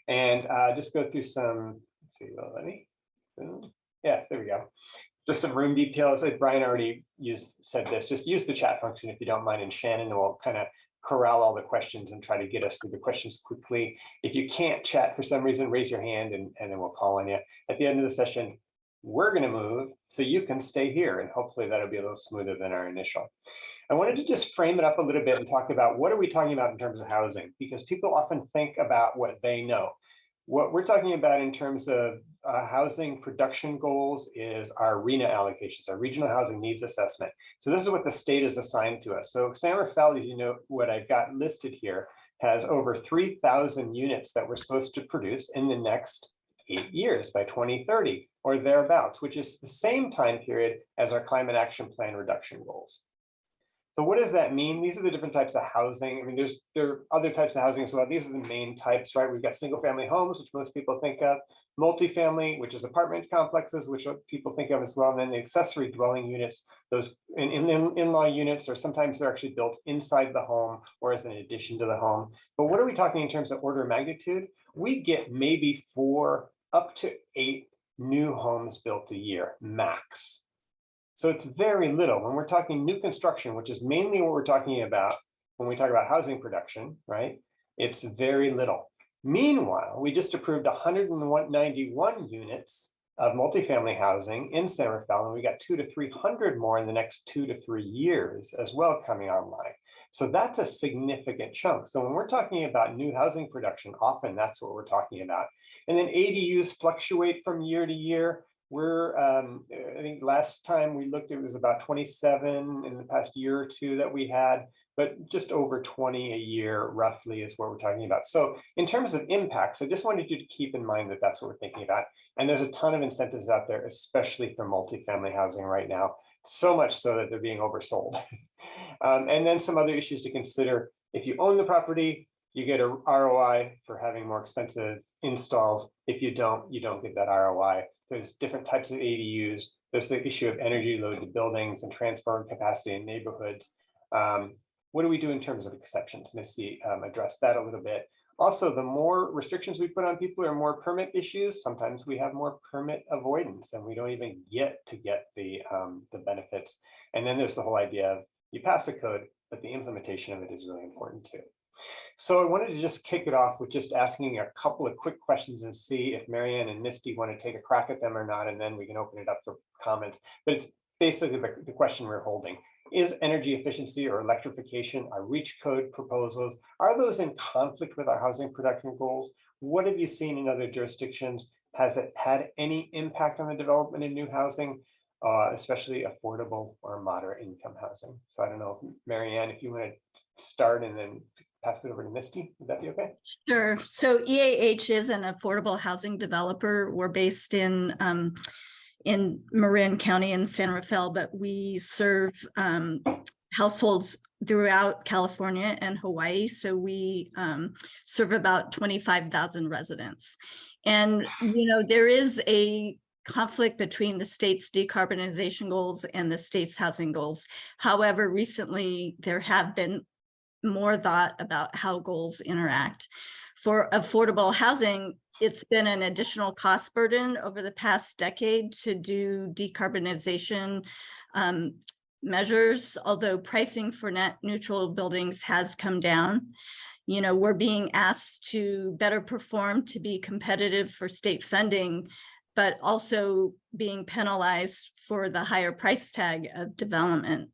and just go through some, let's see, well, let me, yeah, there we go. Just some room details. Like Brian already said this, just use the chat function if you don't mind, and Shannon will kind of corral all the questions and try to get us through the questions quickly. If you can't chat for some reason, raise your hand and then we'll call on you. At the end of the session, we're going to move so you can stay here, and hopefully that'll be a little smoother than our initial. I wanted to just frame it up a little bit and talk about what are we talking about in terms of housing, because people often think about what they know. What we're talking about in terms of housing production goals is our RHNA allocations, our regional housing needs assessment. So this is what the state is assigned to us. So San Rafael, as you know, what I've got listed here, has over 3,000 units that we're supposed to produce in the next 8 years by 2030 or thereabouts, which is the same time period as our climate action plan reduction goals. So what does that mean? These are the different types of housing. I mean, there are other types of housing as well. These are the main types, right? We've got single family homes, which most people think of, multifamily, which is apartment complexes, which people think of as well, and then the accessory dwelling units, those in-law units, or sometimes they're actually built inside the home or as an addition to the home. But what are we talking in terms of order of magnitude? We get maybe 4 up to 8 new homes built a year, max. So it's very little. When we're talking new construction, which is mainly what we're talking about when we talk about housing production, right? It's very little. Meanwhile, we just approved 191 units of multifamily housing in San Rafael, and we got 200 to 300 more in the next 2 to 3 years as well coming online. So that's a significant chunk. So when we're talking about new housing production, often that's what we're talking about. And then ADUs fluctuate from year to year. We're, I think last time we looked, it was about 27 in the past year or two that we had, but just over 20 a year roughly is what we're talking about. So in terms of impacts, I just wanted you to keep in mind that that's what we're thinking about. And there's a ton of incentives out there, especially for multifamily housing right now, so much so that they're being oversold. And then some other issues to consider. If you own the property, you get a ROI for having more expensive installs. If you don't get that ROI. There's different types of ADUs. There's the issue of energy load to buildings and transfer capacity in neighborhoods. What do we do in terms of exceptions? Missy addressed that a little bit. Also, the more restrictions we put on people or more permit issues, sometimes we have more permit avoidance and we don't even get the benefits. And then there's the whole idea of you pass a code, but the implementation of it is really important too. So I wanted to just kick it off with just asking a couple of quick questions and see if Marianne and Misty want to take a crack at them or not, and then we can open it up for comments. But it's basically the question we're holding. Is energy efficiency or electrification, our REACH code proposals, are those in conflict with our housing production goals? What have you seen in other jurisdictions? Has it had any impact on the development of new housing, especially affordable or moderate income housing? So I don't know, Marianne, if you want to start and then pass it over to Misty, would that be okay? Sure. So EAH is an affordable housing developer. We're based in Marin County in San Rafael, but we serve households throughout California and Hawaii. So we serve about 25,000 residents. And, you know, there is a conflict between the state's decarbonization goals and the state's housing goals. However, recently there have been more thought about how goals interact. For affordable housing, it's been an additional cost burden over the past decade to do decarbonization measures, although pricing for net neutral buildings has come down. You know, we're being asked to better perform to be competitive for state funding, but also being penalized for the higher price tag of development.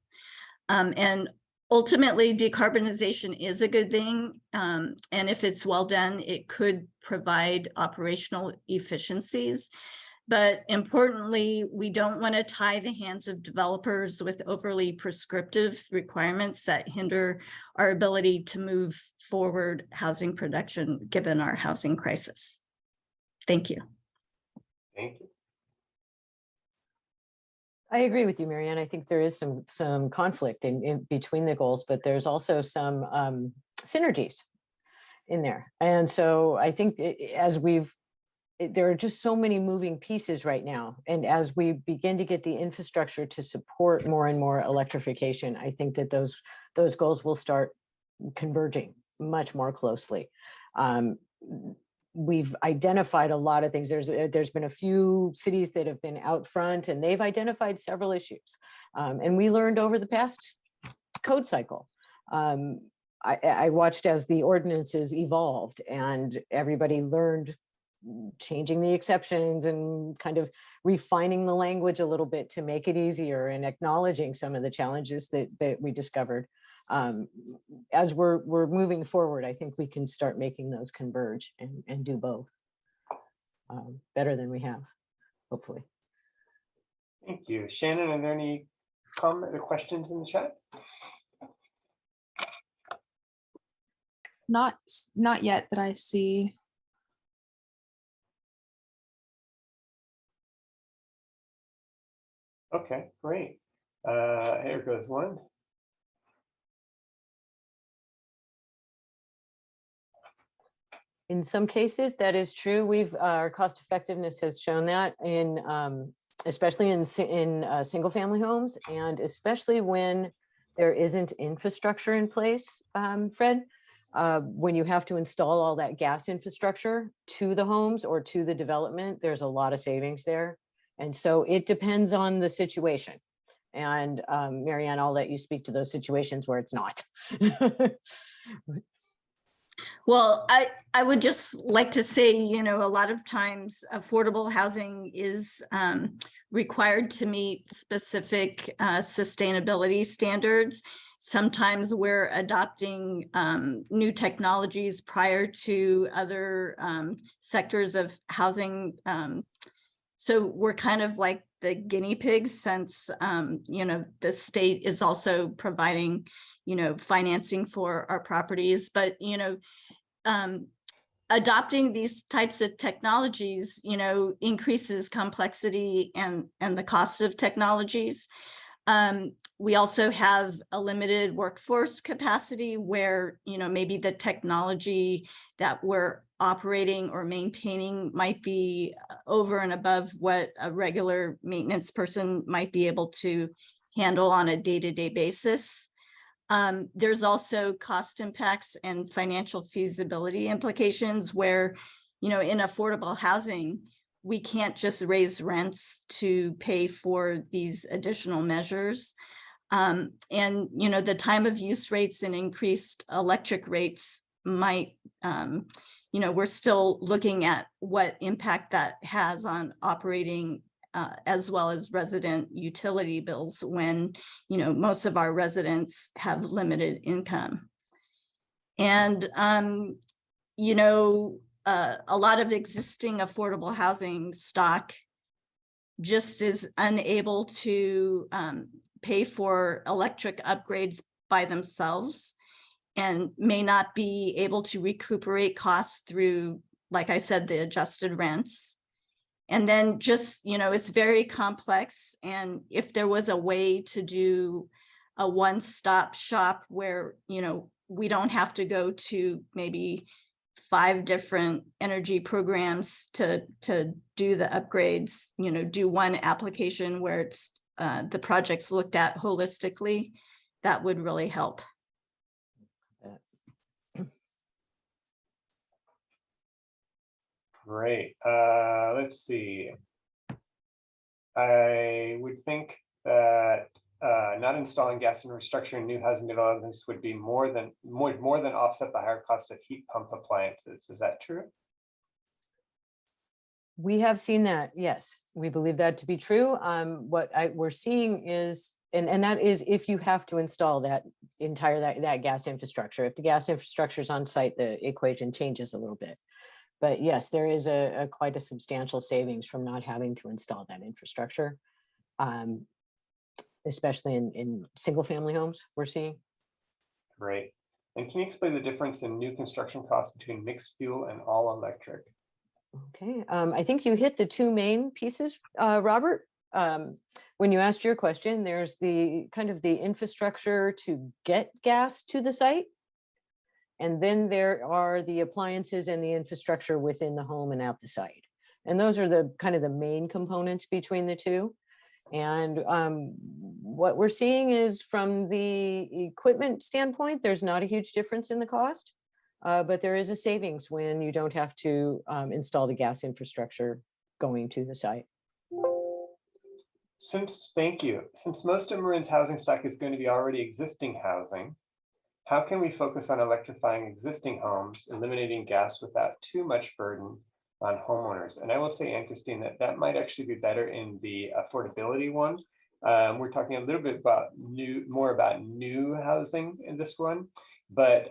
And ultimately, decarbonization is a good thing, and if it's well done, it could provide operational efficiencies. But importantly, we don't want to tie the hands of developers with overly prescriptive requirements that hinder our ability to move forward housing production, given our housing crisis. Thank you. Thank you. I agree with you, Marianne. I think there is some conflict in between the goals, but there's also some synergies in there. And so I think there are just so many moving pieces right now. And as we begin to get the infrastructure to support more and more electrification, I think that those goals will start converging much more closely. we've identified a lot of things. There's been a few cities that have been out front, and they've identified several issues. And we learned over the past code cycle. I watched as the ordinances evolved, and everybody learned changing the exceptions and kind of refining the language a little bit to make it easier, and acknowledging some of the challenges that we discovered. As we're moving forward, I think we can start making those converge and do both better than we have, hopefully. Thank you. Shannon, are there any comments or questions in the chat? Not yet that I see. Okay, great. Here goes one. In some cases, that is true. Our cost effectiveness has shown that in especially in single family homes, and especially when there isn't infrastructure in place, Fred, when you have to install all that gas infrastructure to the homes or to the development, there's a lot of savings there. And so it depends on the situation. And Marianne, I'll let you speak to those situations where it's not. Well, I would just like to say, a lot of times affordable housing is required to meet specific sustainability standards. Sometimes we're adopting new technologies prior to other sectors of housing. So we're kind of like the guinea pigs, since, the state is also providing, financing for our properties. But, adopting these types of technologies, increases complexity and the cost of technologies. We also have a limited workforce capacity where, maybe the technology that we're operating or maintaining might be over and above what a regular maintenance person might be able to handle on a day-to-day basis. There's also cost impacts and financial feasibility implications where, in affordable housing, we can't just raise rents to pay for these additional measures. And, the time of use rates and increased electric rates might, we're still looking at what impact that has on operating as well as resident utility bills when, most of our residents have limited income. And, a lot of existing affordable housing stock just is unable to pay for electric upgrades by themselves, and may not be able to recuperate costs through, like I said, the adjusted rents. And then just, it's very complex. And if there was a way to do a one-stop shop where, we don't have to go to maybe 5 different energy programs to do the upgrades, do one application where it's the project's looked at holistically, that would really help. Great. Let's see. I would think that not installing gas infrastructure in new housing developments would be more than offset the higher cost of heat pump appliances. Is that true? We have seen that, yes. We believe that to be true. What we're seeing is, and that is if you have to install that gas infrastructure. If the gas infrastructure is on site, the equation changes a little bit. But yes, there is quite a substantial savings from not having to install that infrastructure, especially in single family homes we're seeing. Great. And can you explain the difference in new construction costs between mixed fuel and all electric? Okay, I think you hit the 2 main pieces, Robert. When you asked your question, there's the kind of the infrastructure to get gas to the site. And then there are the appliances and the infrastructure within the home and at the site. And those are the kind of the main components between the two. And what we're seeing is, from the equipment standpoint, there's not a huge difference in the cost. But there is a savings when you don't have to install the gas infrastructure going to the site. Thank you. Since most of Marin's housing stock is going to be already existing housing, how can we focus on electrifying existing homes, eliminating gas without too much burden on homeowners? And I will say, Anne Christine, that might actually be better in the affordability one. We're talking a little bit about more about new housing in this one, but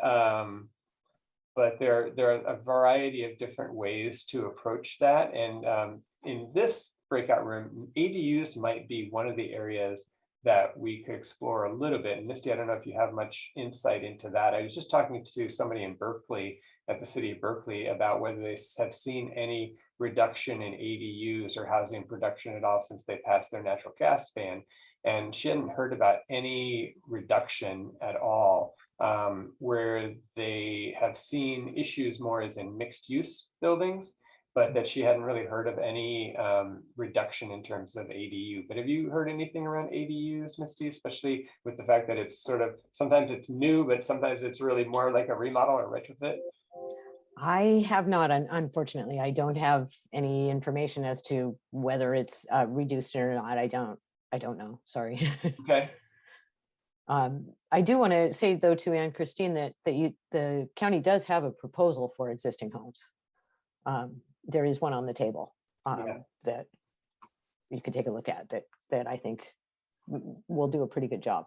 there are a variety of different ways to approach that. And in this breakout room, ADUs might be one of the areas that we could explore a little bit. And Misty, I don't know if you have much insight into that. I was just talking to somebody in Berkeley, at the city of Berkeley, about whether they have seen any reduction in ADUs or housing production at all since they passed their natural gas ban. And she hadn't heard about any reduction at all. Where they have seen issues more as in mixed use buildings, but that she hadn't really heard of any reduction in terms of ADU. But have you heard anything around ADUs, Misty, especially with the fact that it's sort of, sometimes it's new, but sometimes it's really more like a remodel or retrofit? I have not, unfortunately. I don't have any information as to whether it's reduced or not. I don't know, sorry. Okay. I do want to say though to Anne Christine that the county does have a proposal for existing homes. There is one on the table that you could take a look at that I think will do a pretty good job.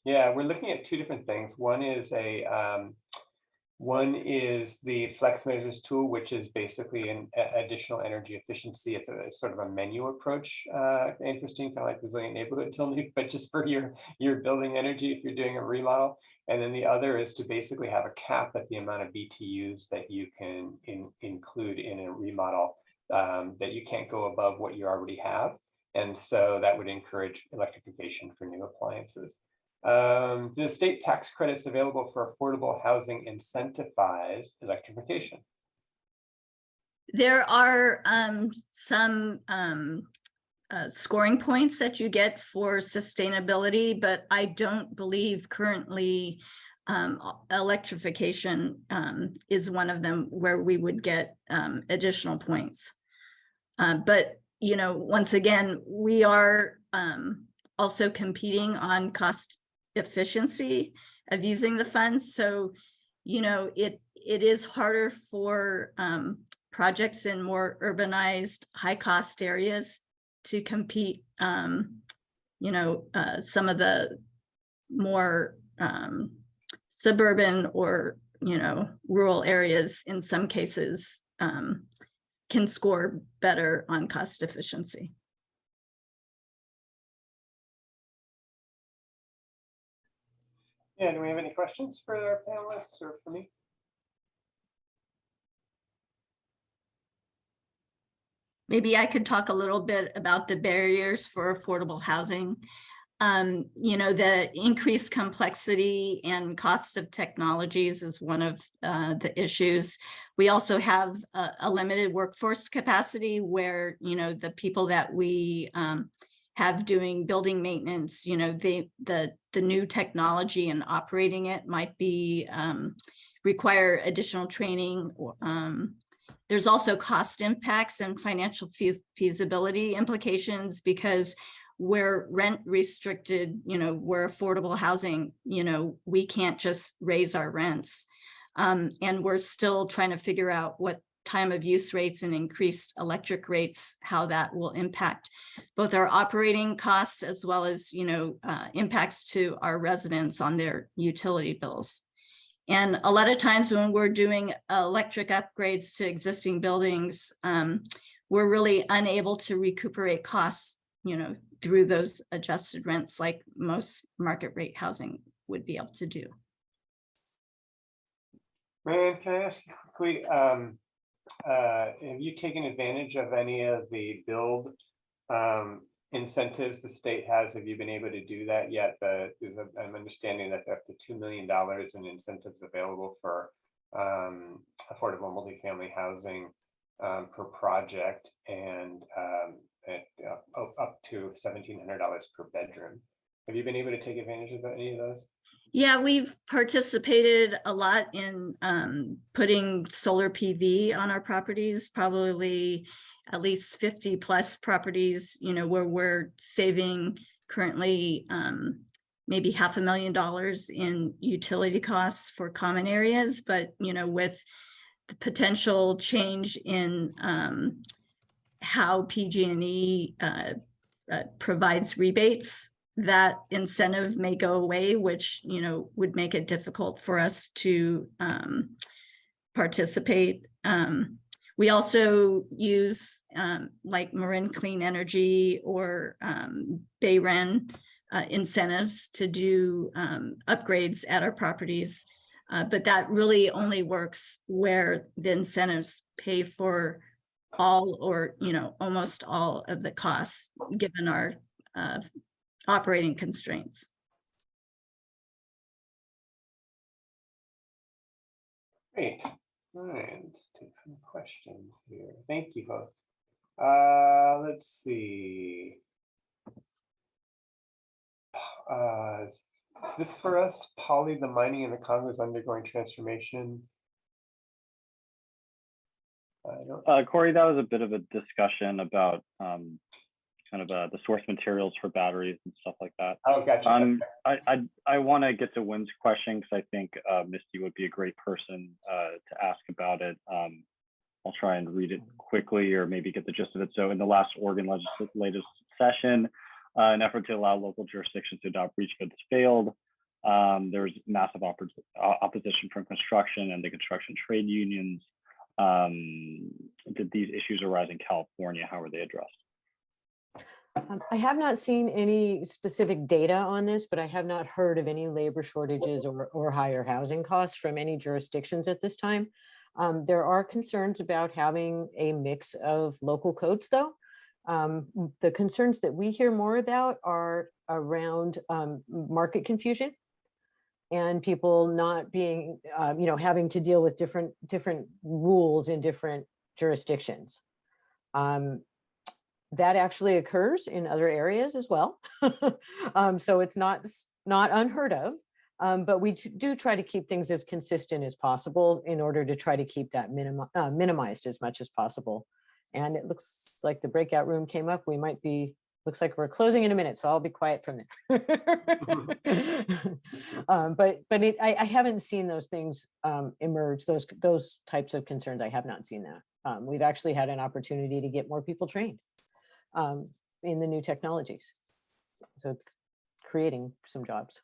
Yeah, we're looking at two different things. One is the flex measures tool, which is basically an additional energy efficiency. It's a sort of a menu approach, interesting, kind of like resilient neighborhoods only, but just for your building energy if you're doing a remodel. And then the other is to basically have a cap at the amount of BTUs that you can include in a remodel, that you can't go above what you already have. And so that would encourage electrification for new appliances. The state tax credits available for affordable housing incentivize electrification? There are some scoring points that you get for sustainability, but I don't believe currently electrification is one of them where we would get additional points. But, you know, once again, we are also competing on cost efficiency of using the funds. So, you know, it is harder for projects in more urbanized, high cost areas to compete. You know, some of the more suburban or, you know, rural areas in some cases can score better on cost efficiency. Yeah, do we have any questions for our panelists or for me? Maybe I could talk a little bit about the barriers for affordable housing. You know, the increased complexity and cost of technologies is one of the issues. We also have a limited workforce capacity where, you know, the people that we have doing building maintenance, you know, the new technology and operating it might be require additional training. There's also cost impacts and financial feasibility implications because we're rent restricted, you know, we're affordable housing, you know, we can't just raise our rents. And we're still trying to figure out what time of use rates and increased electric rates, how that will impact both our operating costs as well as, you know, impacts to our residents on their utility bills. And a lot of times when we're doing electric upgrades to existing buildings, we're really unable to recuperate costs, you know, through those adjusted rents like most market rate housing would be able to do. Marianne, can I ask you quickly, have you taken advantage of any of the build incentives the state has? Have you been able to do that yet? I'm understanding that up to $2 million in incentives available for affordable multifamily housing per project, and up to $1,700 per bedroom. Have you been able to take advantage of any of those? Yeah, we've participated a lot in putting solar PV on our properties, probably at least 50 plus properties, where we're saving currently maybe $500,000 in utility costs for common areas. But, with the potential change in how PG&E provides rebates, that incentive may go away, which, would make it difficult for us to participate. We also use like Marin Clean Energy or Bayren incentives to do upgrades at our properties. But that really only works where the incentives pay for all or, almost all of the costs given our operating constraints. Great. All right, let's take some questions here. Thank you both. Let's see. Is this for us? Polly, the mining in the Congo is undergoing transformation. Corey, that was a bit of a discussion about the source materials for batteries and stuff like that. Oh, gotcha. I want to get to Wynn's question because I think Misty would be a great person to ask about it. I'll try and read it quickly or maybe get the gist of it. So in the last Oregon legislative session, an effort to allow local jurisdictions to adopt breach codes failed. There was massive opposition from construction and the construction trade unions. Did these issues arise in California? How were they addressed? I have not seen any specific data on this, but I have not heard of any labor shortages or higher housing costs from any jurisdictions at this time. There are concerns about having a mix of local codes, though. The concerns that we hear more about are around market confusion and people not being, having to deal with different rules in different jurisdictions. That actually occurs in other areas as well. So it's not unheard of, but we do try to keep things as consistent as possible in order to try to keep that minimized as much as possible. And it looks like the breakout room came up. Looks like we're closing in a minute, so I'll be quiet from there. I haven't seen those things emerge, those types of concerns. I have not seen that. We've actually had an opportunity to get more people trained in the new technologies. So it's creating some jobs.